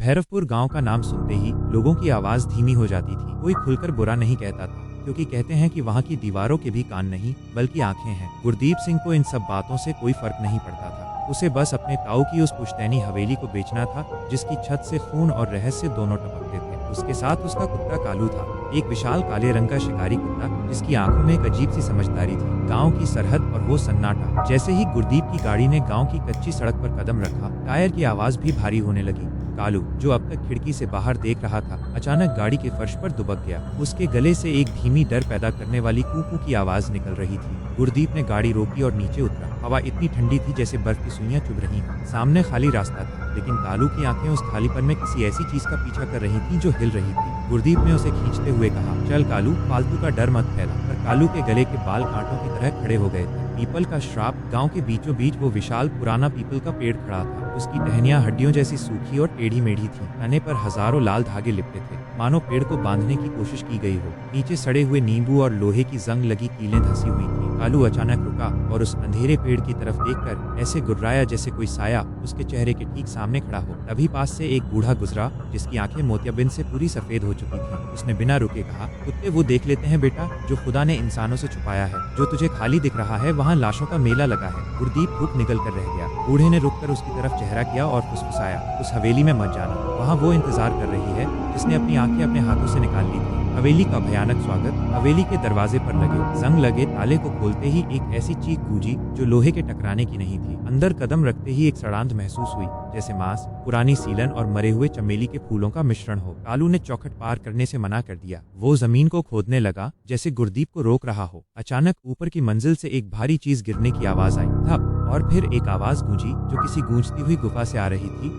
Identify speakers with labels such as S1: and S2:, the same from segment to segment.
S1: भैरवपुर गांव का नाम सुनते ही लोगों की आवाज धीमी हो जाती थी। कोई खुलकर बुरा नहीं कहता था, क्योंकि कहते हैं कि वहाँ की दीवारों के भी कान नहीं बल्कि आंखें हैं। गुरदीप सिंह को इन सब बातों से कोई फर्क नहीं पड़ता था। उसे बस अपने ताऊ की उस पुश्तैनी हवेली को बेचना था, जिसकी छत से खून और रहस्य दोनों टपकते थे। उसके साथ उसका कुत्ता कालू था, एक विशाल काले रंग का शिकारी कुत्ता, जिसकी आंखों में एक अजीब सी समझदारी थी। गांव की सरहद और वो सन्नाटा। जैसे ही गुरदीप की गाड़ी ने गांव की कच्ची सड़क पर कदम रखा, टायर की आवाज भी भारी होने लगी। कालू, जो अब तक खिड़की से बाहर देख रहा था, अचानक गाड़ी के फर्श पर दुबक गया। उसके गले से एक धीमी डर पैदा करने वाली कू-कू की आवाज निकल रही थी। गुरदीप ने गाड़ी रोकी और नीचे उतरा। हवा इतनी ठंडी थी जैसे बर्फ की सुइयां चुभ रही हों। सामने खाली रास्ता था, लेकिन कालू की आंखें उस खालीपन में किसी ऐसी चीज का पीछा कर रही थीं जो हिल रही थी। गुरदीप ने उसे खींचते हुए कहा, चल कालू, फालतू का डर मत फैला। पर कालू के गले के बाल कांटों की तरह खड़े हो गए थे। पीपल का श्राप। गांव के बीचों बीच वो विशाल पुराना पीपल का पेड़ खड़ा था। उसकी टहनियां हड्डियों जैसी सूखी और टेढ़ी मेढ़ी थी। तने पर हजारों लाल धागे लिपटे थे, मानो पेड़ को बांधने की कोशिश की गई हो। नीचे सड़े हुए नींबू और लोहे की जंग लगी कीलें धंसी हुई थी। कालू अचानक रुका और उस अंधेरे पेड़ की तरफ देखकर ऐसे गुर्राया जैसे कोई साया उसके चेहरे के ठीक सामने खड़ा हो। तभी पास से एक बूढ़ा गुजरा, जिसकी आंखें मोतियाबिंद से पूरी सफेद हो चुकी थी। उसने बिना रुके कहा, कुत्ते वो देख लेते हैं बेटा, जो खुदा ने इंसानों से छुपाया है। जो तुझे खाली दिख रहा है, वहाँ लाशों का मेला लगा है। गुरदीप भूख निकल कर रह गया। बूढ़े ने रुककर उसकी तरफ चेहरा किया और फुसफुसाया, उस हवेली में मत जाना। वहाँ वो इंतजार कर रही है जिसने अपनी आंखें अपने हाथों से निकाल ली थी। हवेली का भयानक स्वागत। हवेली के दरवाजे पर लगे जंग लगे ताले को खोलते ही एक ऐसी चीख गूंजी जो लोहे के टकराने की नहीं थी। अंदर कदम रखते ही एक सड़ांध महसूस हुई, जैसे मांस, पुरानी सीलन और मरे हुए चमेली के फूलों का मिश्रण हो। कालू ने चौखट पार करने से मना कर दिया। वो जमीन को खोदने लगा, जैसे गुरदीप को रोक रहा हो। अचानक ऊपर की मंजिल से एक भारी चीज गिरने की आवाज आई। थप, और फिर एक आवाज गूंजी जो किसी गूंजती हुई गुफा से आ रही थी।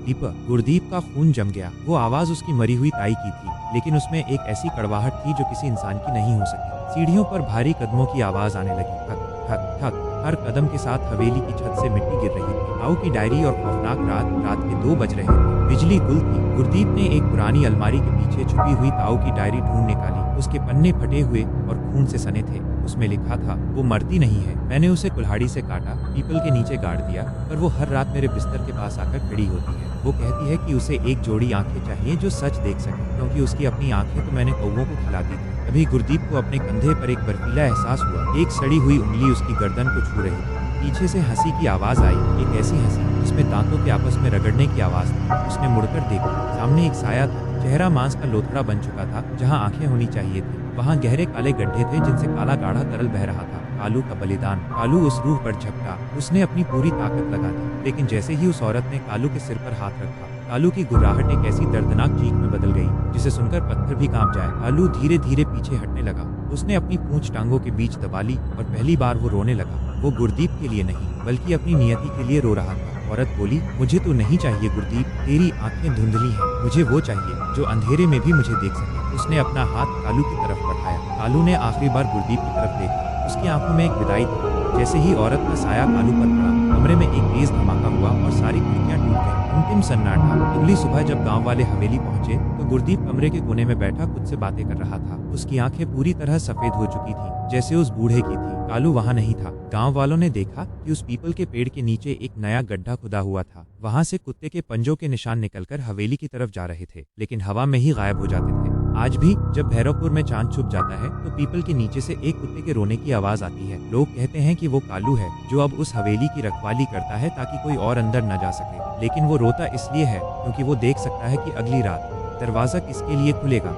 S1: दीप। गुरदीप का खून जम गया। वो आवाज उसकी मरी हुई ताई की थी, लेकिन उसमें एक ऐसी कड़वाहट थी जो किसी इंसान की नहीं हो सकी। सीढ़ियों पर भारी कदमों की आवाज आने लगी। ठक ठक ठक। हर कदम के साथ हवेली की छत से मिट्टी गिर रही थी। ताऊ की डायरी और खौफनाक रात के 2 बज रहे थे। बिजली गुल थी। गुरदीप ने एक पुरानी अलमारी के पीछे छुपी हुई ताऊ की डायरी ढूंढ निकाली। उसके पन्ने फटे हुए और खून से सने थे। उसमें लिखा था, वो मरती नहीं है। मैंने उसे कुल्हाड़ी से काटा, पीपल के नीचे गाड़ दिया, पर वो हर रात मेरे बिस्तर के पास आकर खड़ी होती है। वो कहती है कि उसे एक जोड़ी आंखें चाहिए जो सच देख सके, क्योंकि उसकी अपनी आंखें तो मैंने कौवों को खिलाती थी। तभी गुरदीप को अपने कंधे पर एक बर्फीला एहसास हुआ। एक सड़ी हुई उंगली उसकी गर्दन को छू रही थी। पीछे से हंसी की आवाज आई, एक ऐसी हंसी जिसमें दांतों के आपस में रगड़ने की आवाज थी। उसने मुड़कर देखा, सामने एक साया था। चेहरा मांस का लोथड़ा बन चुका था। जहाँ आंखें होनी चाहिए थी, वहाँ गहरे काले गड्ढे थे जिनसे काला गाढ़ा तरल बह रहा था। कालू का बलिदान। कालू उस रूह पर झपटा। उसने अपनी पूरी ताकत लगा दी, लेकिन जैसे ही उस औरत ने कालू के सिर पर हाथ रखा, कालू की गुर्राहट एक ऐसी दर्दनाक चीख में बदल गई जिसे सुनकर पत्थर भी कांप जाए। कालू धीरे धीरे पीछे हटने लगा। उसने अपनी पूंछ टांगों के बीच दबा ली और पहली बार वो रोने लगा। वो गुरदीप के लिए नहीं, बल्कि अपनी नियति के लिए रो रहा था। औरत बोली, मुझे तो नहीं चाहिए गुरदीप, तेरी आंखें धुंधली हैं। मुझे वो चाहिए जो अंधेरे में भी मुझे देख सके। उसने अपना हाथ कालू की तरफ बढ़ाया। कालू ने आखिरी बार गुरदीप की तरफ देखा। उसकी आंखों में एक विदाई थी। जैसे ही औरत का साया कालू पर पड़ा, कमरे में एक तेज धमाका हुआ और सारी खिड़कियां टूट गईं। अंतिम सन्नाटा। अगली सुबह जब गांव वाले हवेली पहुंचे तो गुरदीप कमरे के कोने में बैठा खुद से बातें कर रहा था। उसकी आंखें पूरी तरह सफेद हो चुकी थीं, जैसे उस बूढ़े की थी। कालू वहाँ नहीं था। गांव वालों ने देखा कि उस पीपल के पेड़ के नीचे एक नया गड्ढा खुदा हुआ था। वहाँ से कुत्ते के पंजों के निशान निकलकर हवेली की तरफ जा रहे थे, लेकिन हवा में ही गायब हो जाते थे। आज भी जब भैरवपुर में चांद छुप जाता है तो पीपल के नीचे से एक कुत्ते के रोने की आवाज आती है। लोग कहते हैं कि वो कालू है, जो अब उस हवेली की रखवाली करता है ताकि कोई और अंदर न जा सके। लेकिन वो रोता इसलिए है क्योंकि वो देख सकता है कि अगली रात दरवाजा किसके लिए खुलेगा।